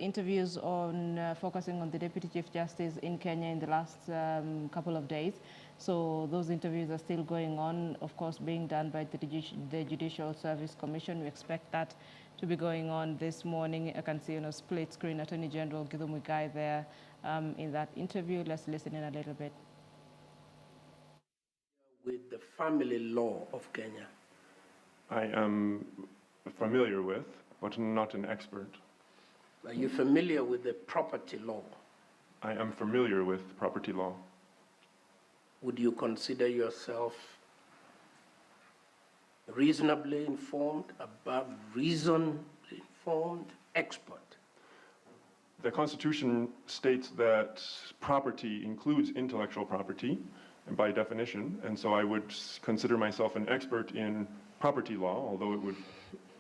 interviews on focusing on the Deputy Chief Justice in Kenya in the last couple of days. So those interviews are still going on, of course, being done by the Judicial Service Commission. We expect that to be going on this morning. I can see on a split screen Attorney General Githu Muigai there in that interview. Let's listen in a little bit. With the family law of Kenya? I am familiar with, but not an expert. Are you familiar with the property law? I am familiar with property law. Would you consider yourself reasonably informed, above reason informed, expert? The Constitution states that property includes intellectual property, by definition, and so I would consider myself an expert in property law, although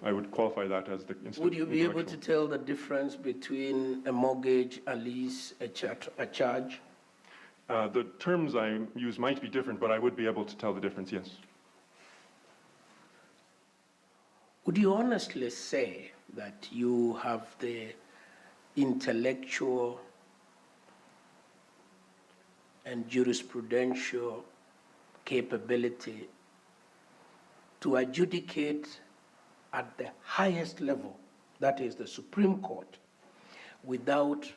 I would qualify that as the Would you be able to tell the difference between a mortgage, a lease, a charge? The terms I use might be different, but I would be able to tell the difference, yes. Would you honestly say that you have the intellectual and jurisprudential capability to adjudicate at the highest level, that is the Supreme Court, without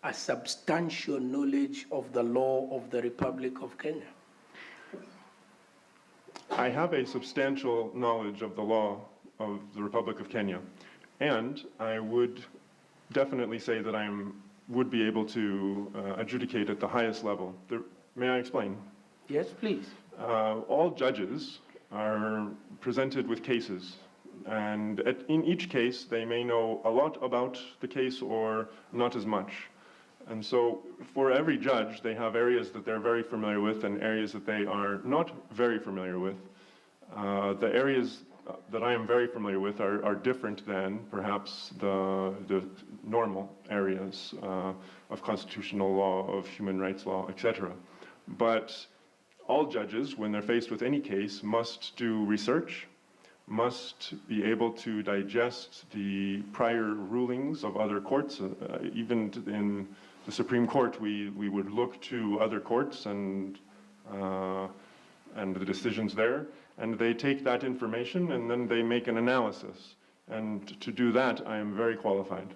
a substantial knowledge of the law of the Republic of Kenya? I have a substantial knowledge of the law of the Republic of Kenya, and I would definitely say that I would be able to adjudicate at the highest level. May I explain? Yes, please. All judges are presented with cases, and in each case they may know a lot about the case or not as much. And so for every judge, they have areas that they're very familiar with and areas that they are not very familiar with. The areas that I am very familiar with are different than perhaps the normal areas of constitutional law, of human rights law, etc. But all judges, when they're faced with any case, must do research, must be able to digest the prior rulings of other courts. Even in the Supreme Court, we would look to other courts and the decisions there, and they take that information and then they make an analysis. And to do that, I am very qualified.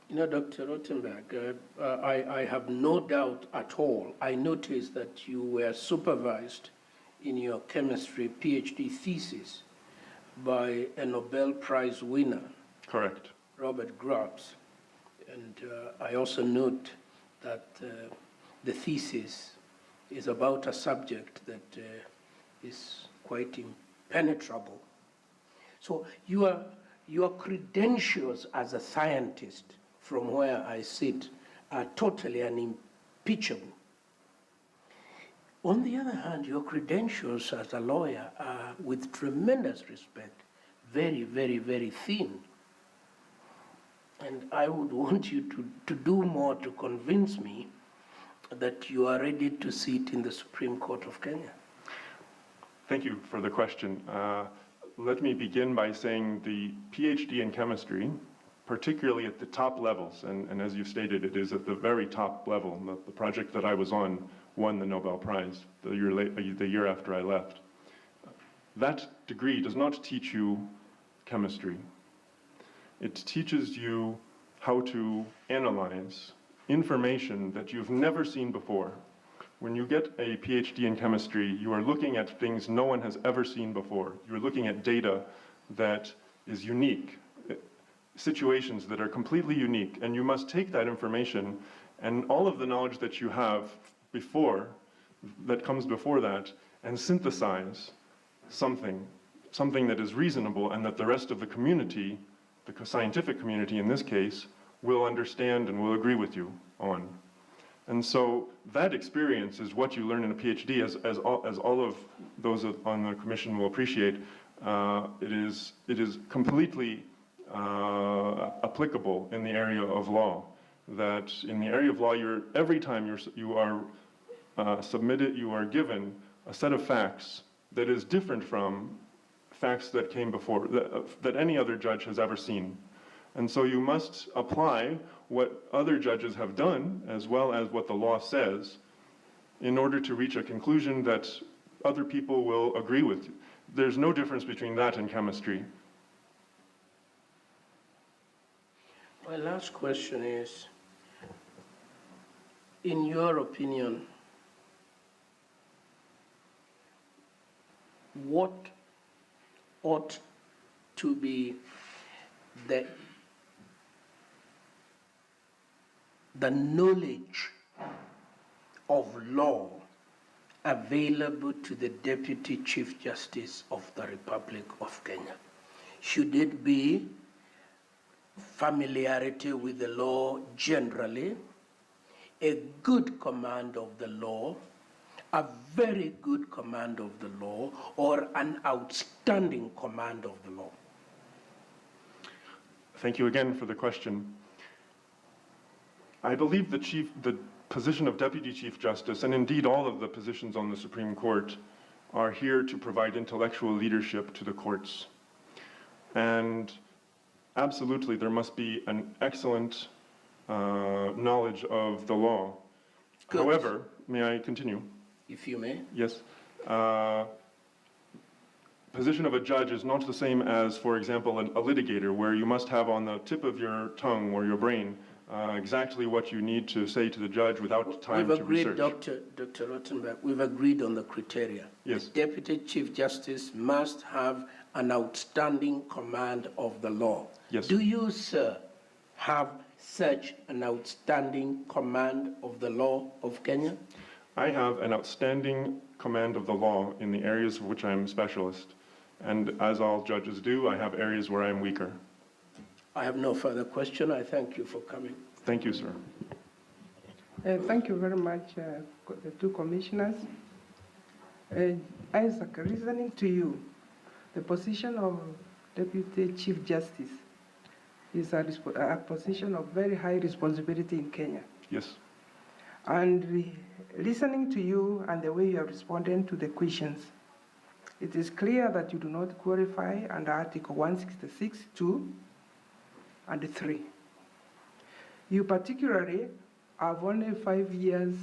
You know, Dr. Rutenberg, I have no doubt at all. I noticed that you were supervised in your chemistry PhD thesis by a Nobel Prize winner. Correct. Robert Grubbs. And I also note that the thesis is about a subject that is quite impenetrable. So your credentials as a scientist, from where I sit, are totally unimpeachable. On the other hand, your credentials as a lawyer are, with tremendous respect, very, very, very thin. And I would want you to do more to convince me that you are ready to sit in the Supreme Court of Kenya. Thank you for the question. Let me begin by saying the PhD in chemistry, particularly at the top levels, and as you've stated, it is at the very top level. The project that I was on won the Nobel Prize the year after I left. That degree does not teach you chemistry. It teaches you how to analyze information that you've never seen before. When you get a PhD in chemistry, you are looking at things no one has ever seen before. You're looking at data that is unique, situations that are completely unique, and you must take that information and all of the knowledge that you have before, that comes before that, and synthesize something that is reasonable and that the rest of the community, the scientific community in this case, will understand and will agree with you on. And so that experience is what you learn in a PhD, as all of those on the commission will appreciate. It is completely applicable in the area of law. That in the area of law, every time you are given a set of facts that is different from facts that came before, that any other judge has ever seen. And so you must apply what other judges have done, as well as what the law says, in order to reach a conclusion that other people will agree with. There's no difference between that and chemistry. My last question is, in your opinion, what ought to be the knowledge of law available to the Deputy Chief Justice of the Republic of Kenya? Should it be familiarity with the law generally, a good command of the law, a very good command of the law, or an outstanding command of the law? Thank you again for the question. I believe the position of Deputy Chief Justice, and indeed all of the positions on the Supreme Court, are here to provide intellectual leadership to the courts. And absolutely, there must be an excellent knowledge of the law. Good. However, may I continue? If you may. Yes. Position of a judge is not the same as, for example, a litigator, where you must have on the tip of your tongue or your brain exactly what you need to say to the judge without time to research. We've agreed, Dr. Rutenberg, we've agreed on the criteria. Yes. The Deputy Chief Justice must have an outstanding command of the law. Yes. Do you, sir, have such an outstanding command of the law of Kenya? I have an outstanding command of the law in the areas of which I am a specialist. And as all judges do, I have areas where I am weaker. I have no further question. I thank you for coming. Thank you, sir. Thank you very much, the two commissioners. Isaac, listening to you, the position of Deputy Chief Justice is a position of very high responsibility in Kenya. Yes. And listening to you and the way you are responding to the questions, it is clear that you do not qualify under Article 166, 2, and 3. You particularly have only 5 years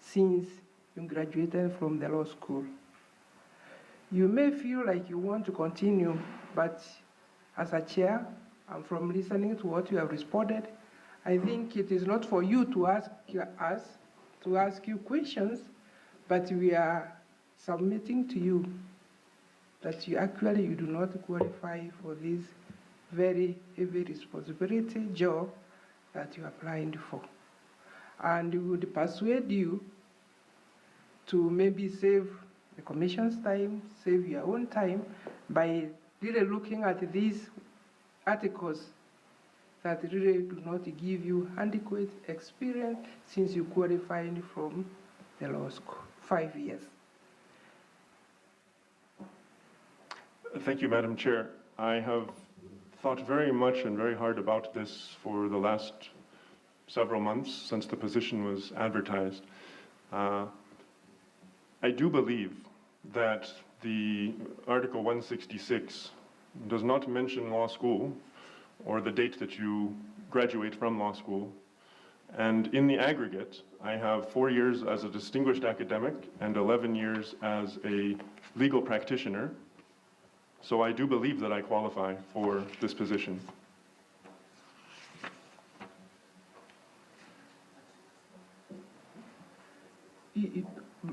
since you graduated from the law school. You may feel like you want to continue, but as a chair, and from listening to what you have responded, I think it is not for you to ask us to ask you questions, but we are submitting to you that you do not qualify for this very heavy responsibility job that you applied for. And we would persuade you to maybe save the commission's time, save your own time, by really looking at these articles that really do not give you adequate experience since you qualified from the law school, 5 years. Thank you, Madam Chair. I have thought very much and very hard about this for the last several months since the position was advertised. I do believe that the Article 166 does not mention law school or the date that you graduate from law school. And in the aggregate, I have 4 years as a distinguished academic and 11 years as a legal practitioner. So I do believe that I qualify for this position.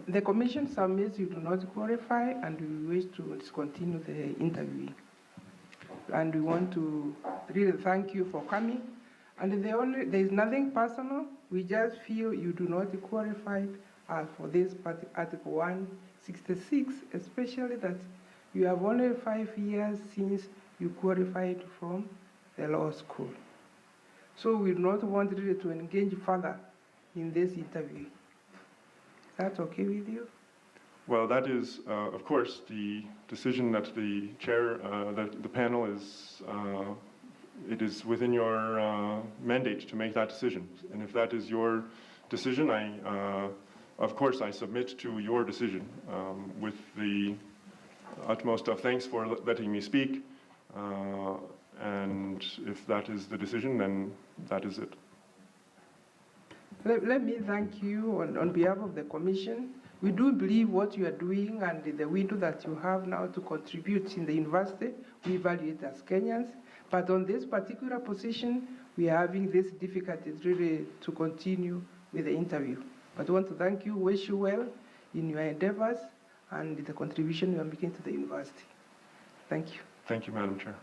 The commission submits you do not qualify, and we wish to discontinue the interview. And we want to really thank you for coming. And there is nothing personal. We just feel you do not qualify for this Article 166, especially that you have only 5 years since you qualified from the law school. So we do not want really to engage further in this interview. Is that okay with you? Well, that is, of course, the decision that the chair, that the panel is, it is within your mandate to make that decision. And if that is your decision, of course, I submit to your decision with the utmost of thanks for letting me speak. And if that is the decision, then that is it. Let me thank you on behalf of the Commission. We do believe what you are doing and the window that you have now to contribute in the university, we value it as Kenyans. But on this particular position, we are having this difficulties really to continue with the interview. But I want to thank you, wish you well in your endeavors and the contribution you are making to the university. Thank you. Thank you, Madam Chair.